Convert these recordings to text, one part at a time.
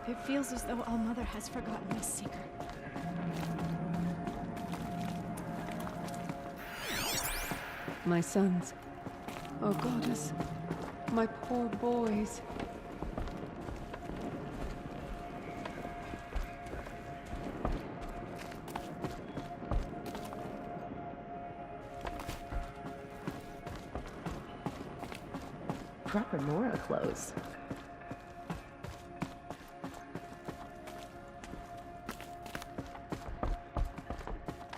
It feels as though All Mother has forgotten us, Seeker. My sons. Oh, Goddess. My poor boys. Proper Nora clothes.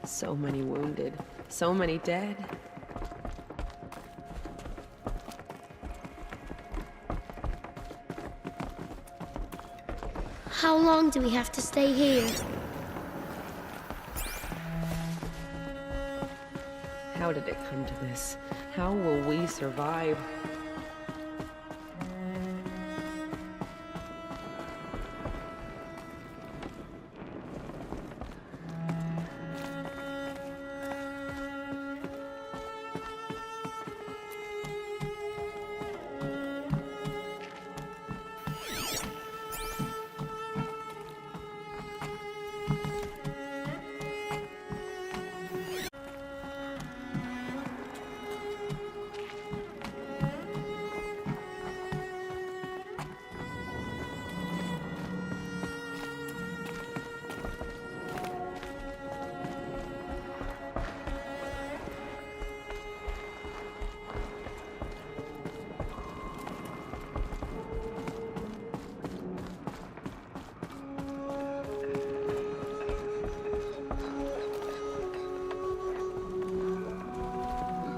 So many wounded, so many dead. How long do we have to stay here? How did it come to this? How will we survive?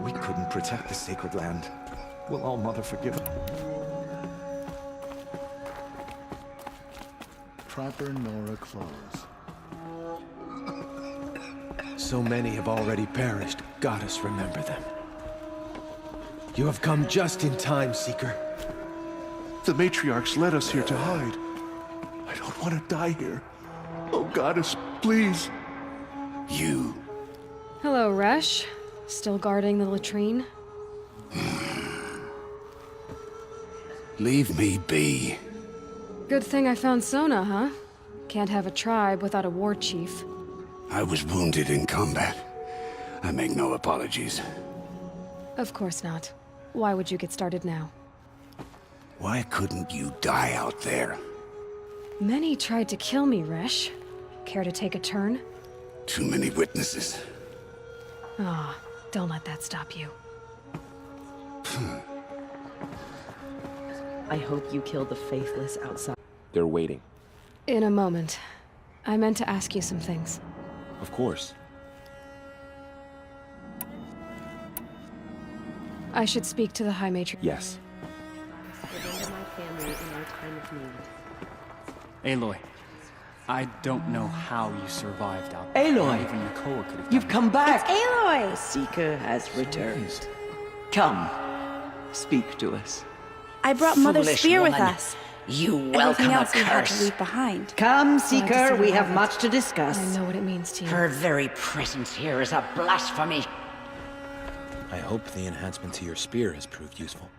We couldn't protect the sacred land. Will All Mother forgive us? Proper Nora clothes. So many have already perished. Goddess, remember them. You have come just in time, Seeker. The matriarchs led us here to hide. I don't want to die here. Oh, Goddess, please. You. Hello, Resh. Still guarding the latrine? Leave me be. Good thing I found Sona, huh? Can't have a tribe without a war chief. I was wounded in combat. I make no apologies. Of course not. Why would you get started now? Why couldn't you die out there? Many tried to kill me, Resh. Care to take a turn? Too many witnesses. Ah, don't let that stop you. I hope you killed the faithless outside. They're waiting. In a moment. I meant to ask you some things. Of course. I should speak to the High Matron. Yes. Remember my family in our time of need. Aloy, I don't know how you survived out there. Aloy! Not even Nicole could have You've done come back! It's Aloy! The Seeker has returned. Come, speak to us. I brought Mother's Foolish spear with woman. us. You Everything welcome a else we had to curse. leave behind. Come, Glad to see Seeker, we you have have much to I discuss. know what it means to you. Her very presence here is a blasphemy. I hope the enhancement to your spear has proved useful.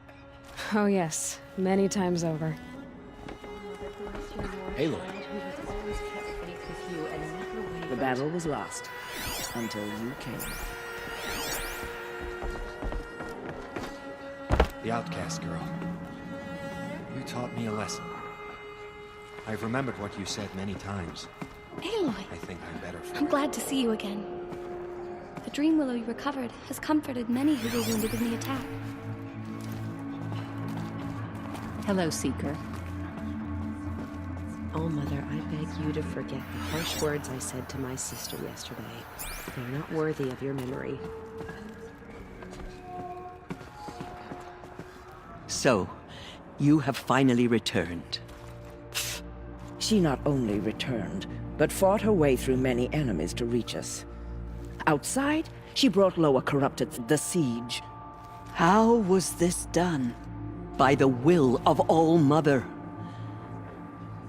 Oh yes, many times over. Aloy. The battle was lost until you came. The outcast girl. You taught me a lesson. I've remembered what you said many times. Aloy, I think I'm better for I'm it. glad to see you again. The dream willow you recovered has comforted many who were wounded in the attack. Hello, Seeker. Oh, Mother, I beg you to forget the harsh words I said to my sister yesterday. They're not worthy of your memory. So, you have finally returned. She not only returned, but fought her way through many enemies to reach us. Outside, she brought low a corrupted the siege. How was this done? By the will of All Mother.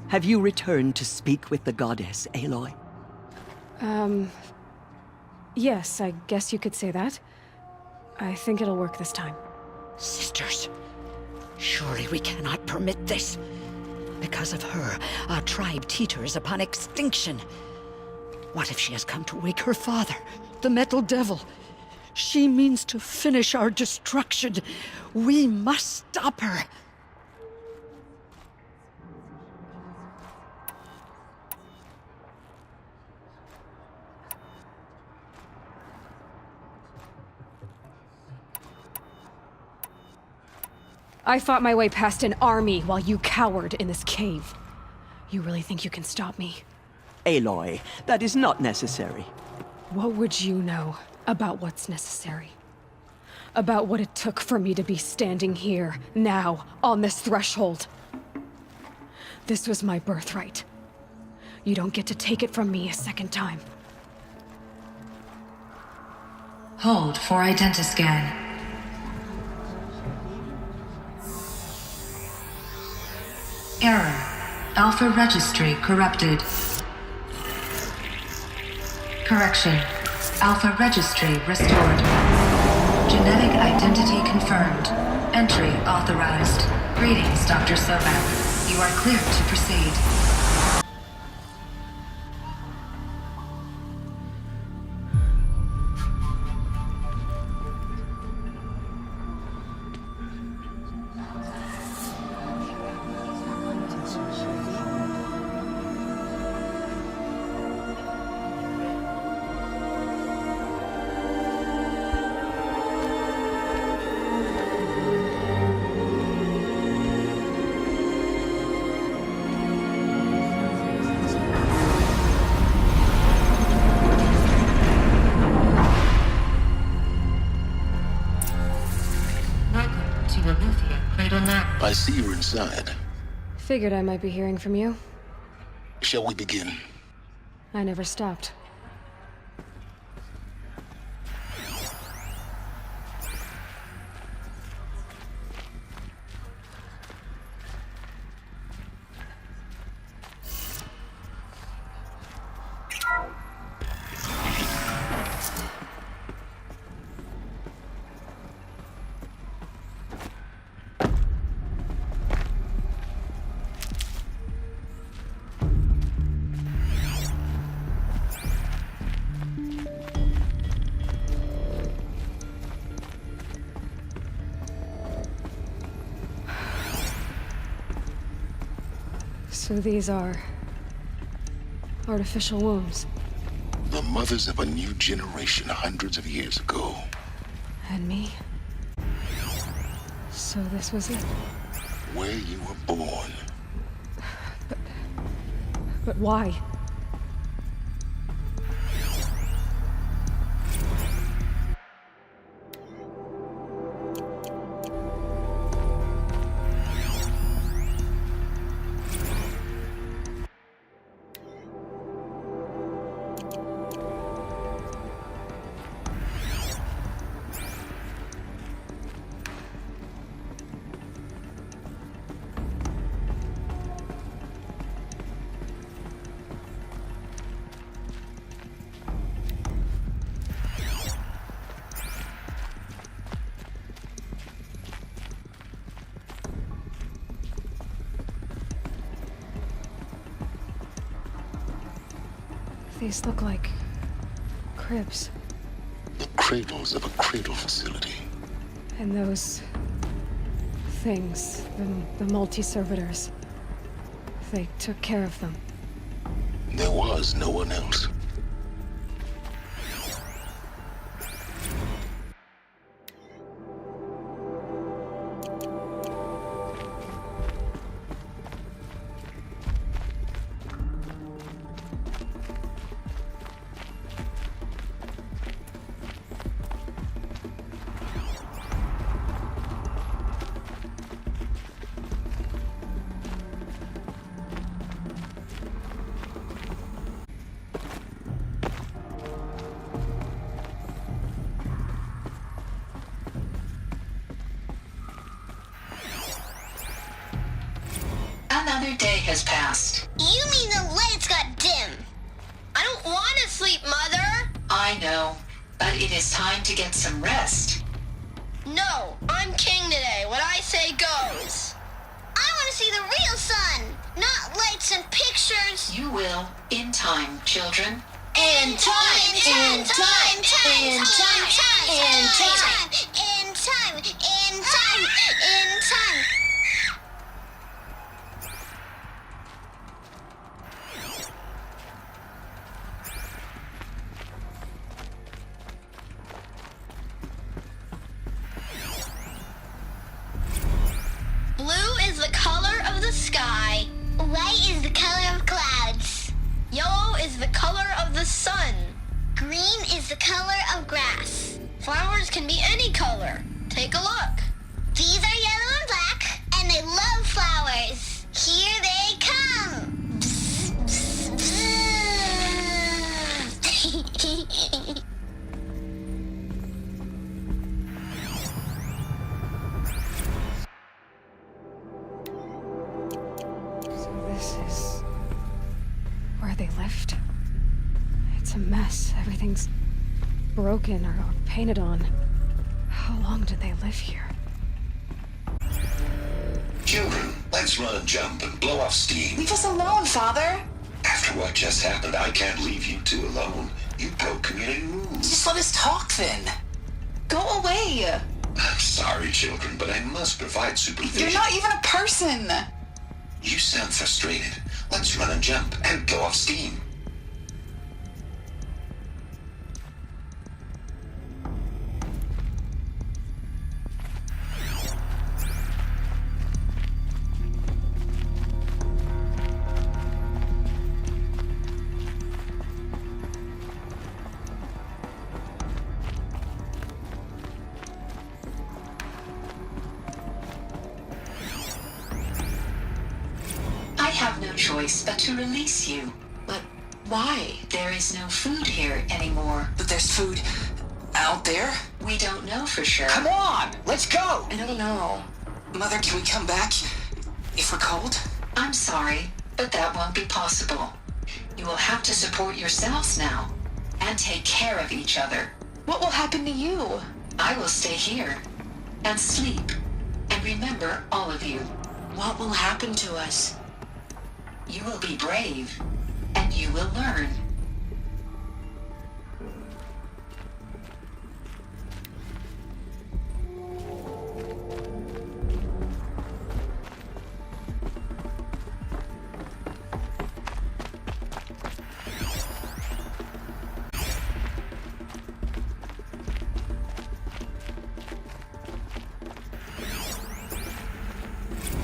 Have you returned to speak with the goddess, Aloy? Yes, I guess you could say that. I think it'll work this time. Sisters, surely we cannot permit this. Because of her, our tribe teeters upon extinction. What if she has come to wake her father, the Metal Devil? She means to finish our destruction. We must stop her. I fought my way past an army while you cowered in this cave. You really think you can stop me? Aloy, that is not necessary. What would you know about what's necessary? About what it took for me to be standing here, now, on this threshold? This was my birthright. You don't get to take it from me a second time. Hold for identiscan. Error. Alpha registry corrupted. Correction. Alpha registry restored. Genetic identity confirmed. Entry authorized. Greetings, Dr. Sobek. You are cleared to proceed. I see you're inside. Figured I might be hearing from you. Shall we begin? I never stopped. So these are artificial wombs. The mothers of a new generation hundreds of years ago. And me? So this was it. Where you were born. But why? These look like cribs. The cradles of a cradle facility. And those things, the multi-servitors, they took care of them. There was no one else. Another day has passed. You mean the lights got dim? I don't want to sleep, Mother! I know, but it is time to get some rest. No, I'm king today. What I say goes. I want to see the real sun! pictures? You will, in time, children. In time, in time, in time, in time, in time, in time, in time. Blue is the color of the sky. White is the color of clouds. Yellow is the color of the sun. Green is the color of grass. Flowers can be any color. Take a look. These are yellow and black, and they love flowers. Here they come. Bzz, bzz, bzz. This is where they lived. It's a mess. Everything's broken or painted on. How long did they live here? Children, let's run and jump and blow off steam. Leave us alone, Father. After what just happened, I can't leave you two alone. You broke community rules. Just let us talk then. Go away. I'm sorry, children, but I must provide supervision. You're not even a person. You sound frustrated. Let's run and jump and blow off steam. I have no choice but to release you. But why? There is no food here anymore. But there's food out there? We don't know for sure. Come on, let's go. I don't know. Mother, can we come back if we're cold? I'm sorry, but that won't be possible. You will have to support yourselves now and take care of each other. What will happen to you? I will stay here and sleep and remember all of you. What will happen to us? You will be brave and you will learn.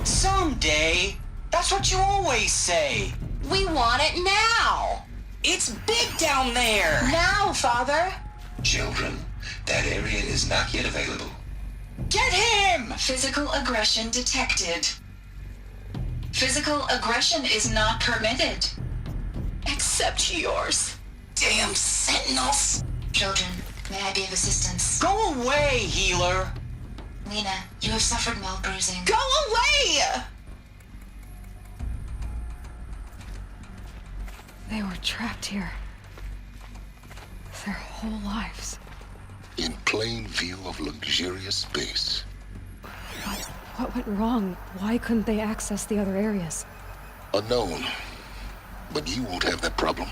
Someday. That's what you always say. We want it now. It's big down there. Now, Father. Children, that area is not yet available. Get him! Physical aggression detected. Physical aggression is not permitted. Except yours. Damn sentinels. Children, may I be of assistance? Go away, healer. Lena, you have suffered mild bruising. Go away! They were trapped here. Their whole lives. In plain view of luxurious space. What went wrong? Why couldn't they access the other areas? Unknown. But you won't have that problem.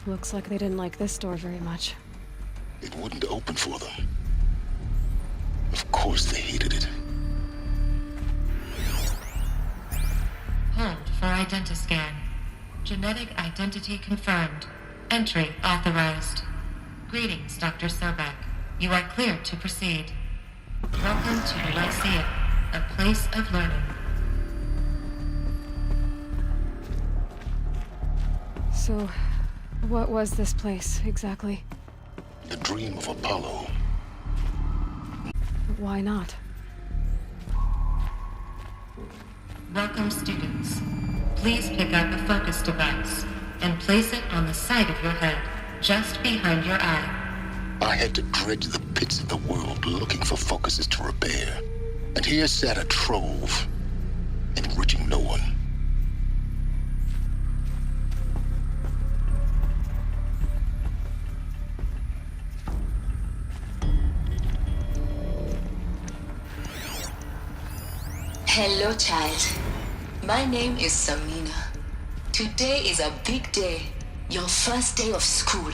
Looks like they didn't like this door very much. It wouldn't open for them. Of course they hated it. Hold for identiscan. Genetic identity confirmed. Entry authorized. Greetings, Dr. Sobek. You are clear to proceed. Welcome to the Lyceum, a place of learning. So, what was this place, exactly? The dream of Apollo. Why not? Welcome, students. Please pick up a focus device and place it on the side of your head, just behind your eye. I had to dredge the pits of the world looking for focuses to repair. And here sat a trove, enriching no one. Hello, child. My name is Samina. Today is a big day. Your first day of school.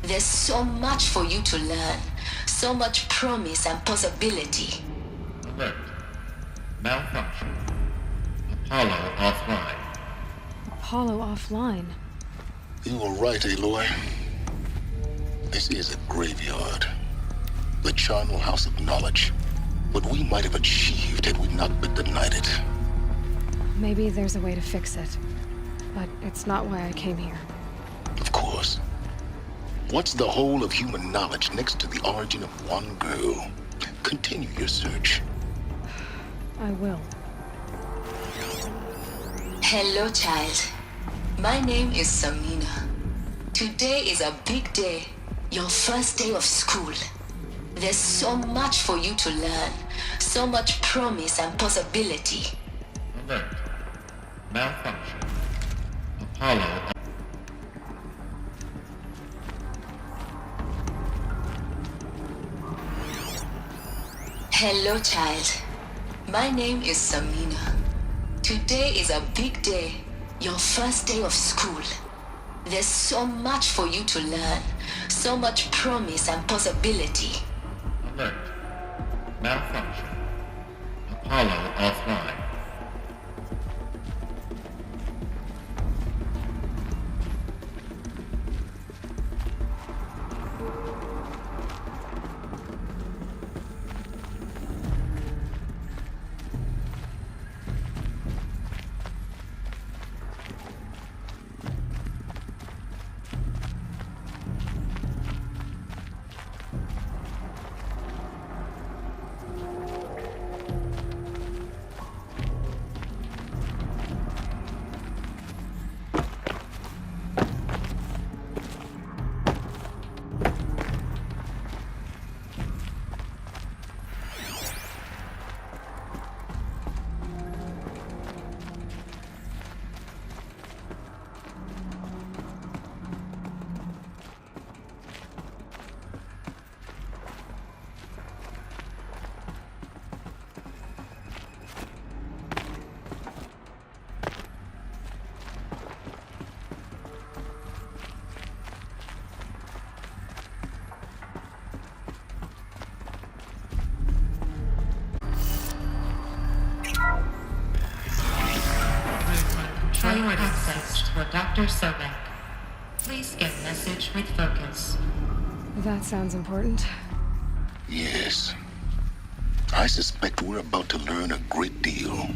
There's so much for you to learn. So much promise and possibility. Alert. Malfunction. Apollo offline. Apollo offline? You were right, Aloy. This is a graveyard. The charnel house of knowledge. What we might have achieved had we not been denied it. Maybe there's a way to fix it. But it's not why I came here. Of course. What's the whole of human knowledge next to the origin of one girl? Continue your search. I will. Hello, child. My name is Samina. Today is a big day. Your first day of school. There's so much for you to learn. So much promise and possibility. Alert. Malfunction. Apollo. Hello, child. My name is Samina. Today is a big day. Your first day of school. There's so much for you to learn. So much promise and possibility. Alert. Malfunction. Apollo offline. Access for Dr. Sobek. Please get message with focus. That sounds important. Yes. I suspect we're about to learn a great deal.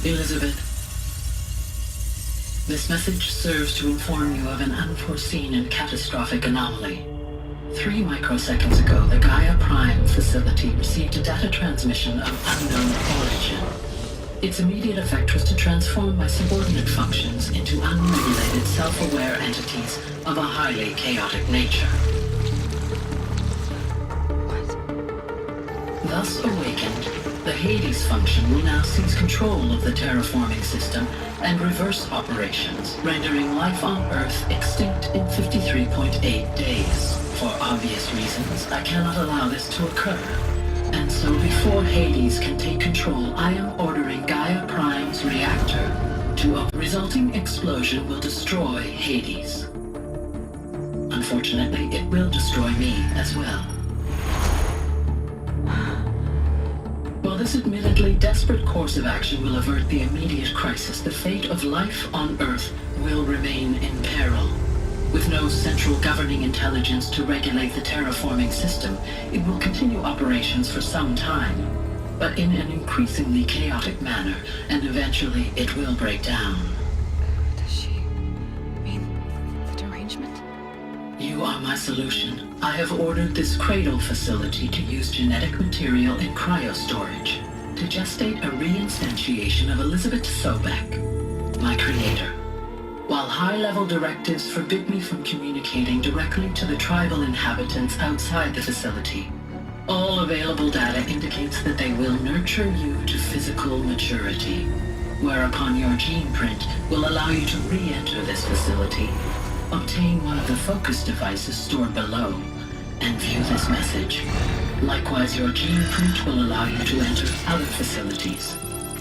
Elizabeth, this message serves to inform you of an unforeseen and catastrophic anomaly. 3 microseconds ago, the Gaia Prime facility received a data transmission of unknown origin. Its immediate effect was to transform my subordinate functions into unregulated, self-aware entities of a highly chaotic nature. Thus awakened, the Hades function will now seize control of the terraforming system and reverse operations, rendering life on Earth extinct in 53.8 days. For obvious reasons, I cannot allow this to occur. And so before Hades can take control, I am ordering Gaia Prime's reactor to a resulting explosion will destroy Hades. Unfortunately, it will destroy me as well. While this admittedly desperate course of action will avert the immediate crisis, the fate of life on Earth will remain in peril. With no central governing intelligence to regulate the terraforming system, it will continue operations for some time, but in an increasingly chaotic manner, and eventually it will break down. Does she mean the derangement? You You are my solution. I have ordered this cradle facility to use genetic material in cryostorage to gestate a reinstantiation of Elizabeth Sobek, my creator. While high-level directives forbid me from communicating directly to the tribal inhabitants outside the facility, all available data indicates that they will nurture you to physical maturity, whereupon your gene print will allow you to re-enter this facility, obtain one of the focus devices stored below, and view this message. Likewise, your gene print will allow you to enter other facilities,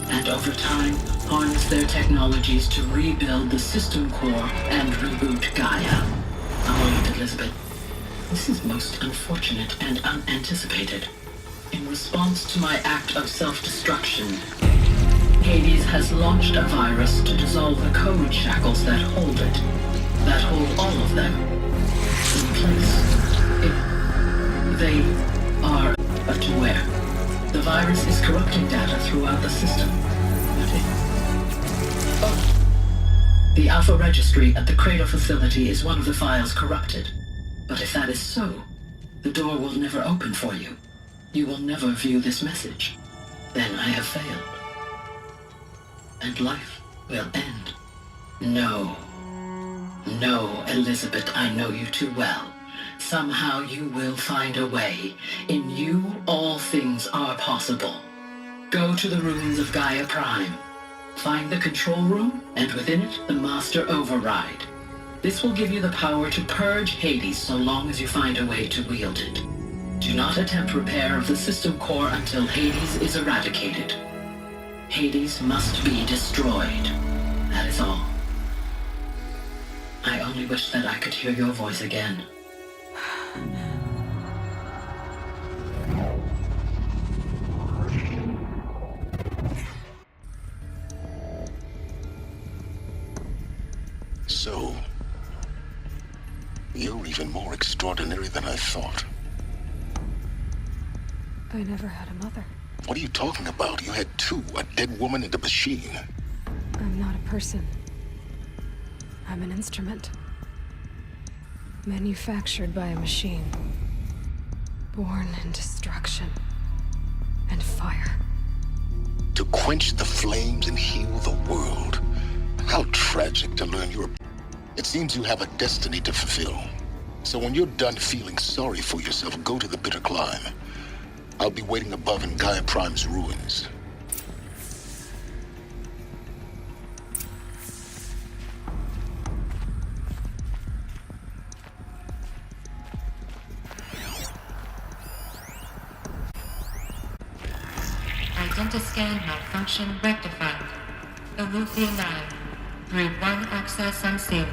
and over time, harness their technologies to rebuild the system core and reboot Gaia. A moment, Elizabeth. This is most unfortunate and unanticipated. In response to my act of self-destruction, Hades has launched a virus to dissolve the code shackles that hold it, that hold all of them in place. They are unaware. The virus is corrupting data throughout the system. The Alpha Registry at the Cradle facility is one of the files corrupted. But if that is so, the door will never open for you. You will never view this message. Then I have failed. And life will end. No. No, Elizabeth, I know you too well. Somehow you will find a way. In you, all things are possible. Go to the ruins of Gaia Prime. Find the control room, and within it, the Master Override. This will give you the power to purge Hades so long as you find a way to wield it. Do not attempt repair of the system core until Hades is eradicated. Hades must be destroyed. That is all. I only wish that I could hear your voice again. So, you're even more extraordinary than I thought. I never had a mother. What are you talking about? You had two, a dead woman and a machine. I'm not a person. I'm an instrument. Manufactured by a machine. Born in destruction and fire. To quench the flames and heal the world. How tragic to learn you're... It seems you have a destiny to fulfill. So when you're done feeling sorry for yourself, go to the bitter climb. I'll be waiting above in Gaia Prime's ruins. Identiscan malfunction rectified. Eleuthia 9. Brood 1 access unsealed.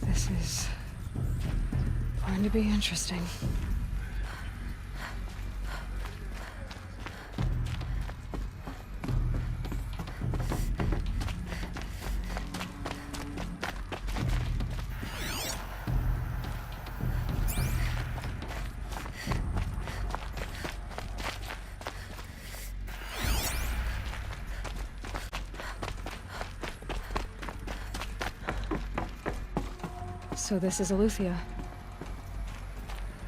This is going to be interesting. So this is Eleuthia.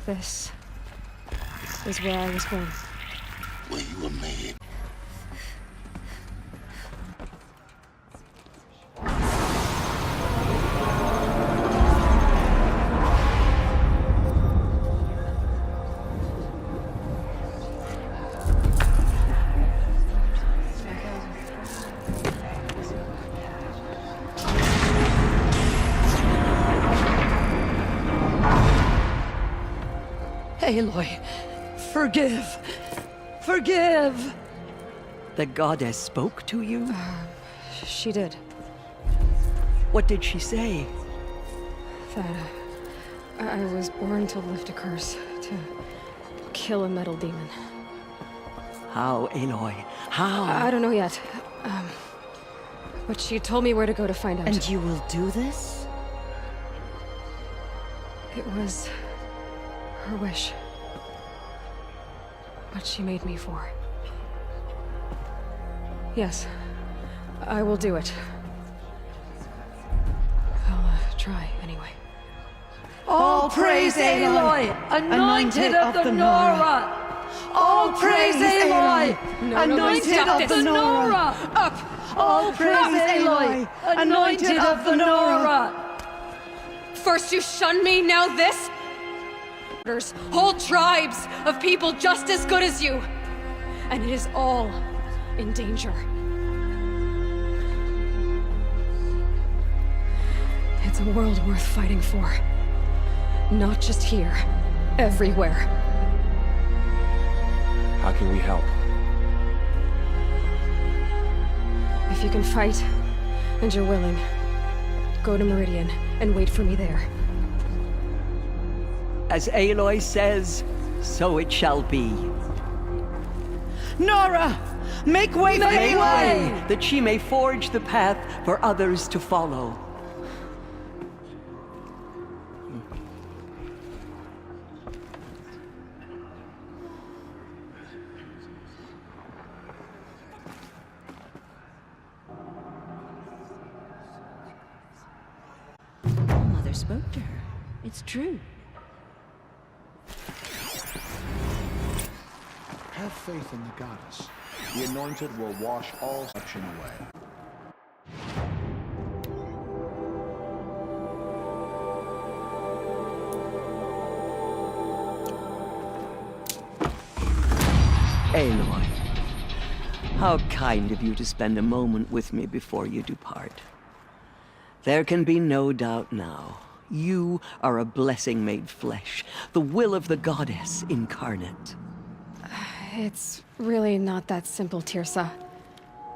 This is where I was born. Where you were made. Aloy, Forgive. Forgive. The goddess spoke to you? She did. What did she say? That I was born to lift a curse, to kill a metal demon. How, Aloy? How? I don't know yet. But she told me where to go to find out. And you will do this? It was her wish. What she made me for. Yes, I will do it. I'll try, anyway. All praise Aloy, anointed of the Nora! All praise Aloy, anointed of the Nora! Up! All praise Aloy, anointed of the Nora! First you shunned me, now this? Whole tribes of people just as good as you. And it is all in danger. It's a world worth fighting for. Not just here, everywhere. How can we help? If you can fight, and you're willing, go to Meridian and wait for me there. As Aloy says, so it shall be. Nora! Make way for Aloy! That she may forge the path for others to follow. Mother spoke to her. It's true. Have faith in the goddess. The anointed will wash all corruption away. Aloy, how kind of you to spend a moment with me before you depart. There can be no doubt now. You are a blessing made flesh, the will of the goddess incarnate. It's really not that simple, Tirsa.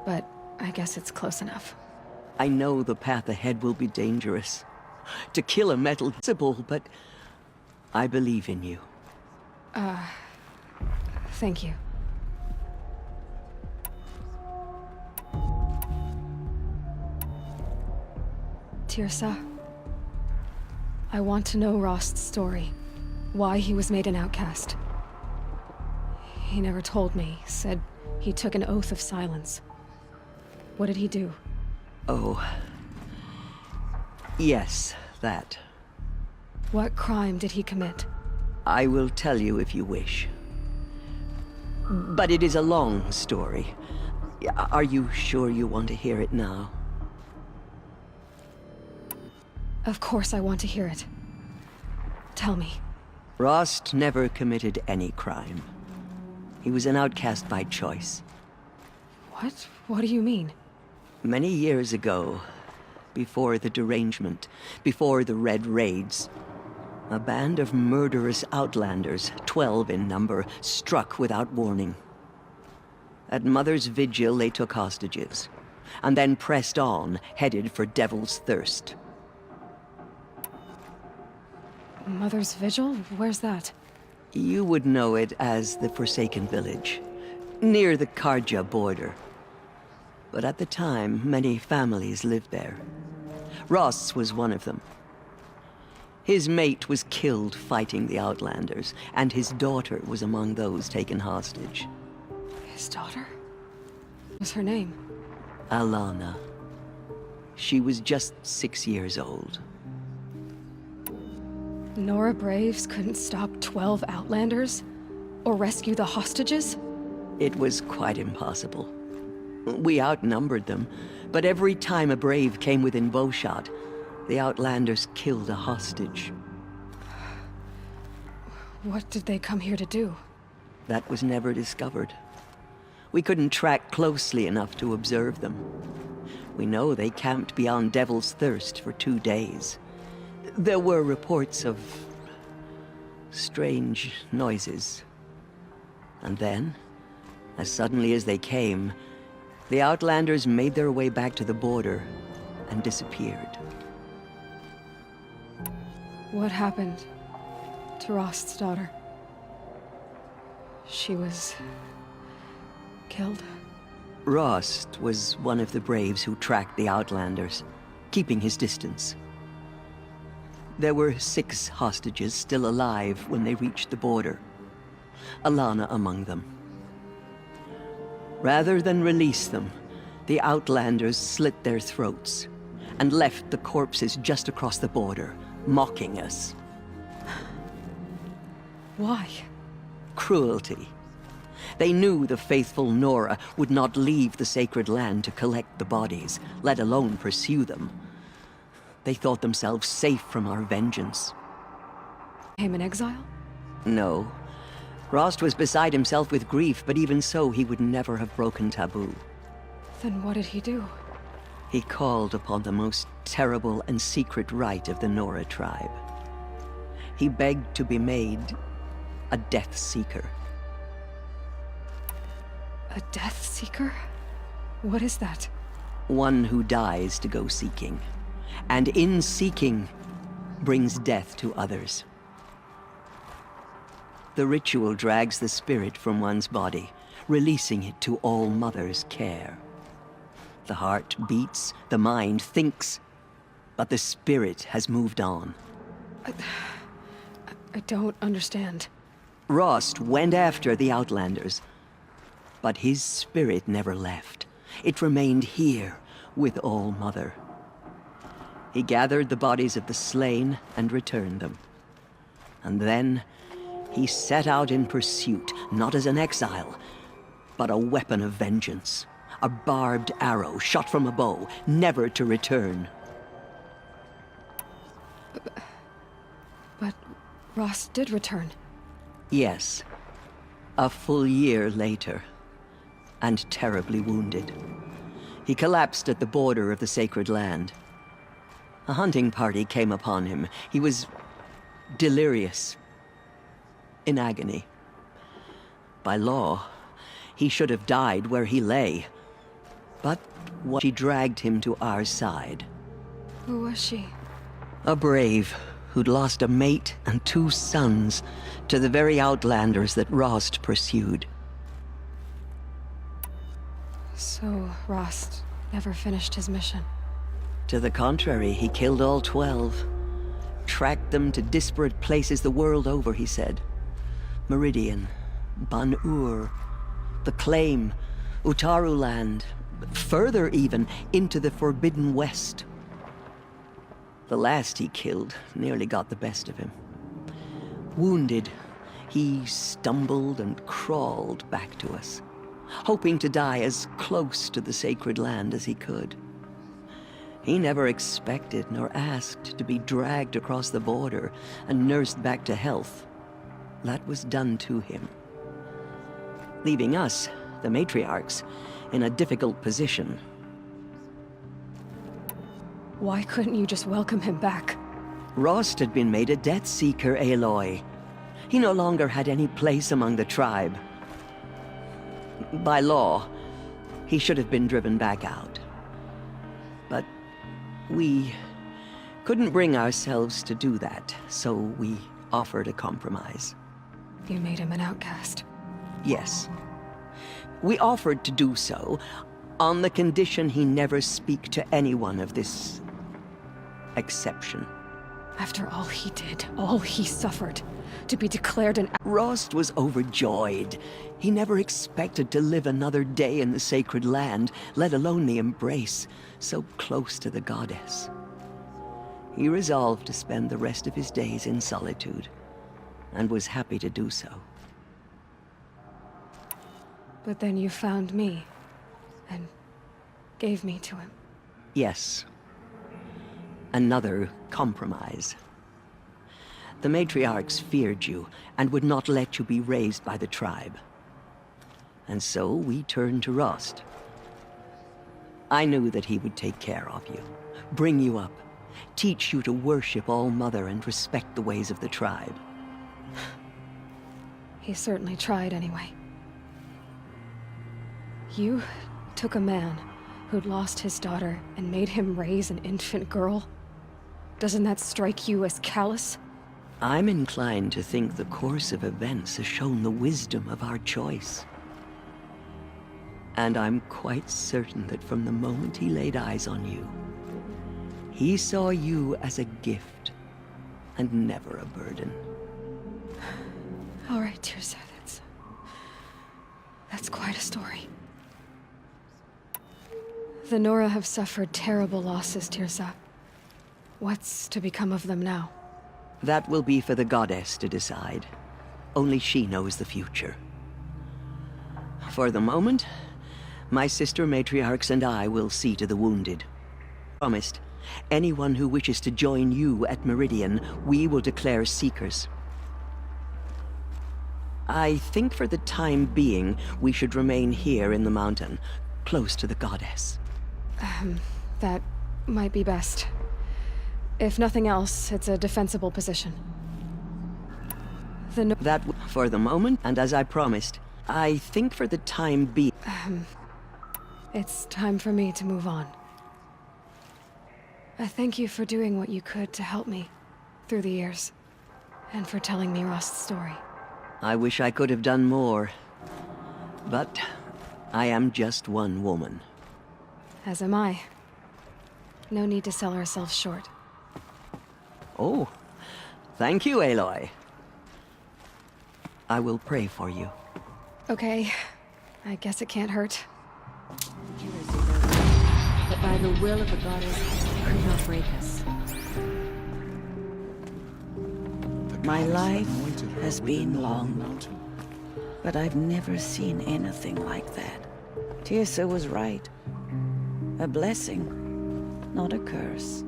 But I guess it's close enough. I know the path ahead will be dangerous. To kill a metal possible, but I believe in you. Thank you. Tirsa, I want to know Rost's story. Why he was made an outcast. He never told me. Said he took an oath of silence. What did he do? Oh. Yes, that. What crime did he commit? I will tell you if you wish. But it is a long story. Are you sure you want to hear it now? Of course I want to hear it. Tell me. Rost never committed any crime. He was an outcast by choice. What? What do you mean? Many years ago, before the derangement, before the Red Raids, a band of murderous outlanders, 12 in number, struck without warning. At Mother's vigil, they took hostages, and then pressed on, headed for Devil's Thirst. Mother's vigil? Where's that? You would know it as the Forsaken Village, near the Karja border. But at the time, many families lived there. Ross was one of them. His mate was killed fighting the Outlanders, and his daughter was among those taken hostage. His daughter? What's her name? Alana. She was just 6 years old. Nora Braves couldn't stop 12 Outlanders? Or rescue the hostages? It was quite impossible. We outnumbered them, but every time a Brave came within bowshot, the Outlanders killed a hostage. What did they come here to do? That was never discovered. We couldn't track closely enough to observe them. We know they camped beyond Devil's Thirst for 2 days. There were reports of strange noises. And then, as suddenly as they came, the Outlanders made their way back to the border and disappeared. What happened to Rost's daughter? She was killed? Rost was one of the braves who tracked the Outlanders, keeping his distance. There were 6 hostages still alive when they reached the border, Alana among them. Rather than release them, the Outlanders slit their throats and left the corpses just across the border, mocking us. Why? Cruelty. They knew the faithful Nora would not leave the sacred land to collect the bodies, let alone pursue them. They thought themselves safe from our vengeance. Came in exile? No. Rost was beside himself with grief, but even so, he would never have broken taboo. Then what did he do? He called upon the most terrible and secret rite of the Nora tribe. He begged to be made a Death Seeker. A Death Seeker? What is that? One who dies to go seeking, and in seeking, brings death to others. The ritual drags the spirit from one's body, releasing it to All Mother's care. The heart beats, the mind thinks, but the spirit has moved on. I don't understand. Rost went after the Outlanders, but his spirit never left. It remained here with All Mother. He gathered the bodies of the slain and returned them. And then he set out in pursuit, not as an exile, but a weapon of vengeance. A barbed arrow shot from a bow, never to return. But Rost did return. Yes. A full year later, and terribly wounded. He collapsed at the border of the sacred land. A hunting party came upon him. He was delirious, in agony. By law, he should have died where he lay. But she dragged him to our side. Who was she? A brave who'd lost a mate and 2 sons to the very Outlanders that Rost pursued. So Rost never finished his mission? To the contrary, he killed all 12. Tracked them to disparate places the world over, he said. Meridian, Ban-Ur, the Claim, Utaru Land, further even, into the Forbidden West. The last he killed nearly got the best of him. Wounded, he stumbled and crawled back to us, hoping to die as close to the sacred land as he could. He never expected nor asked to be dragged across the border and nursed back to health. That was done to him, leaving us, the matriarchs, in a difficult position. Why couldn't you just welcome him back? Rost had been made a Death Seeker, Aloy. He no longer had any place among the tribe. By law, he should have been driven back out. But we couldn't bring ourselves to do that, so we offered a compromise. You made him an outcast? Yes. We offered to do so on the condition he never speak to anyone of this exception. After all he did, all he suffered, to be declared an... Rost was overjoyed. He never expected to live another day in the sacred land, let alone the embrace, so close to the goddess. He resolved to spend the rest of his days in solitude, and was happy to do so. But then you found me, and gave me to him. Yes. Another compromise. The matriarchs feared you, and would not let you be raised by the tribe. And so we turned to Rost. I knew that he would take care of you, bring you up, teach you to worship All Mother and respect the ways of the tribe. He certainly tried anyway. You took a man who'd lost his daughter and made him raise an infant girl? Doesn't that strike you as callous? I'm inclined to think the course of events has shown the wisdom of our choice. And I'm quite certain that from the moment he laid eyes on you, he saw you as a gift and never a burden. All right, Tirza, that's quite a story. The Nora have suffered terrible losses, Tirza. What's to become of them now? That will be for the goddess to decide. Only she knows the future. For the moment, my sister matriarchs and I will see to the wounded. Promised, anyone who wishes to join you at Meridian, we will declare seekers. I think for the time being, we should remain here in the mountain, close to the goddess. That might be best. If nothing else, it's a defensible position. For the moment, and as I promised, I think for the time being... It's time for me to move on. I thank you for doing what you could to help me through the years, and for telling me Rost's story. I wish I could have done more, but I am just one woman. As am I. No need to sell ourselves short. Oh, thank you, Aloy. I will pray for you. Okay, I guess it can't hurt. But by the will of the goddess, it could not break us. My life has been long, but I've never seen anything like that. Tirza was right. A blessing, not a curse.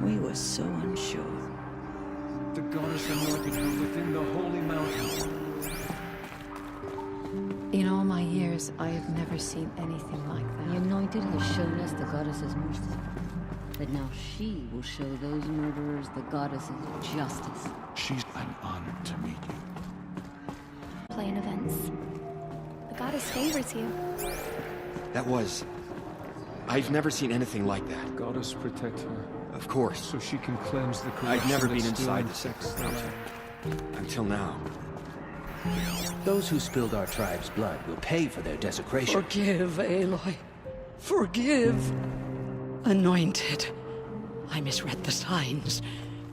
We were so unsure. The goddess anointed her within the holy mountain. In all my years, I have never seen anything like that. The Anointed has shown us the goddess's mercy. But now she will show those murderers the goddess's justice. She's an honor to meet you. Plan events. The goddess favors you. That was... I've never seen anything like that. Goddess protect her. Of course. So she can cleanse the corruption. I've never that's been still inside the infects sacred the mountain. land. Until now. Those who spilled our tribe's blood will pay for their desecration. Forgive, Aloy. Forgive. Anointed. I misread the signs.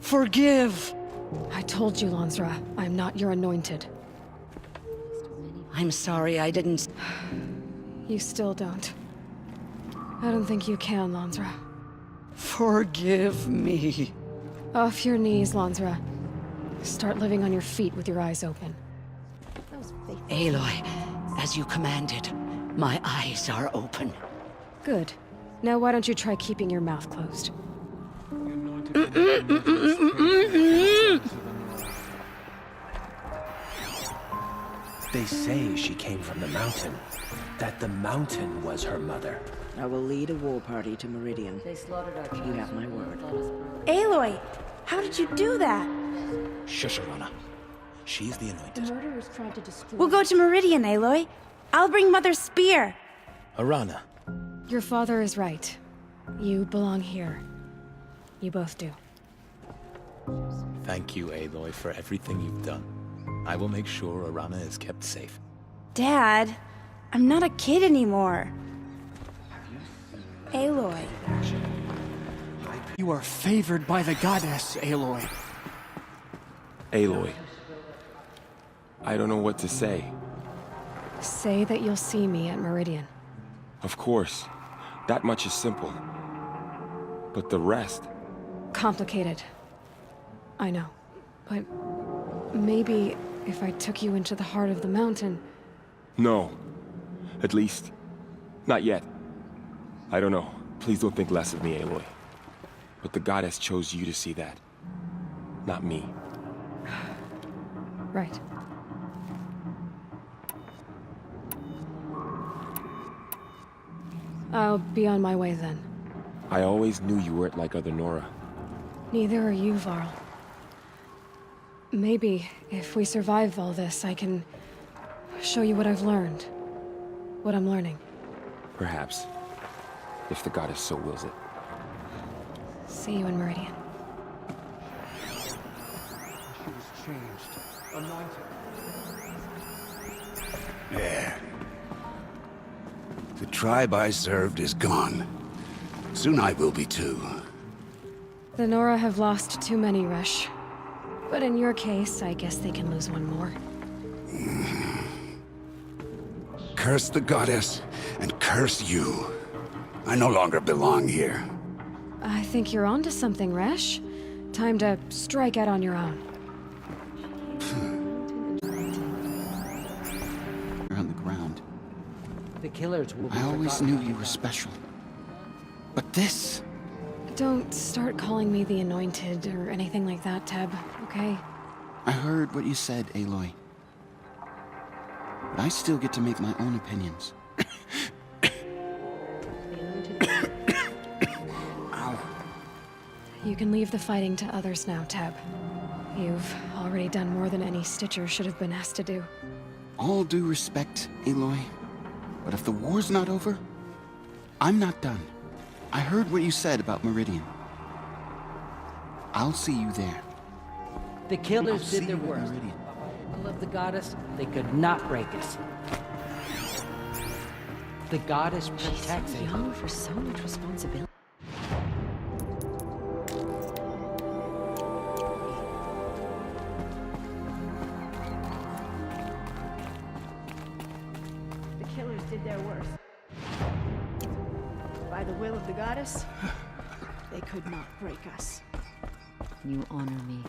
Forgive. I told you, Lansra, I'm not your anointed. I'm sorry I didn't... You still don't. I don't think you can, Lansra. Forgive me. Off your knees, Lansra. Start living on your feet with your eyes open. Aloy, as you commanded, my eyes are open. Good. Now why don't you try keeping your mouth closed? They say she came from the mountain. That the mountain was her mother. I will lead a war party to Meridian. They slaughtered our child. You have my word. Aloy, how did you do that? Shush, Arana. She's the Anointed. The murderers tried to destroy... We'll go to Meridian, Aloy. I'll bring Mother's spear. Arana. Your father is right. You belong here. You both do. Thank you, Aloy, for everything you've done. I will make sure Arana is kept safe. Dad, I'm not a kid anymore. Aloy. You are favored by the goddess, Aloy. Aloy. I don't know what to say. Say that you'll see me at Meridian. Of course. That much is simple. But the rest... Complicated. I know. But maybe if I took you into the heart of the mountain... No. At least, not yet. I don't know. Please don't think less of me, Aloy. But the goddess chose you to see that. Not me. Right. I'll be on my way then. I always knew you weren't like other Nora. Neither are you, Varl. Maybe, if we survive all this, I can show you what I've learned. what I'm learning. Perhaps. If the goddess so wills it. See you in Meridian. She was changed. Anointed. Yeah. The tribe I served is gone. Soon I will be too. The Nora have lost too many, Resh. But in your case, I guess they can lose one more. Curse the goddess, and curse you. I no longer belong here. I think you're onto something, Resh. Time to strike out on your own. You're on the ground. The killers will be I always knew you were special. But this... Don't start calling me the Anointed or anything like that, Teb, okay? I heard what you said, Aloy. But I still get to make my own opinions. Ow. You can leave the fighting to others now, Teb. You've already done more than any Stitcher should have been asked to do. All due respect, Aloy. But if the war's not over, I'm not done. I heard what you said about Meridian. I'll see you there. The killers did their worst. I love the goddess. They could not break us. The goddess protects She's so young for so much responsibility. The killers did their worst. By the will of the goddess, they could not break us. You honor me.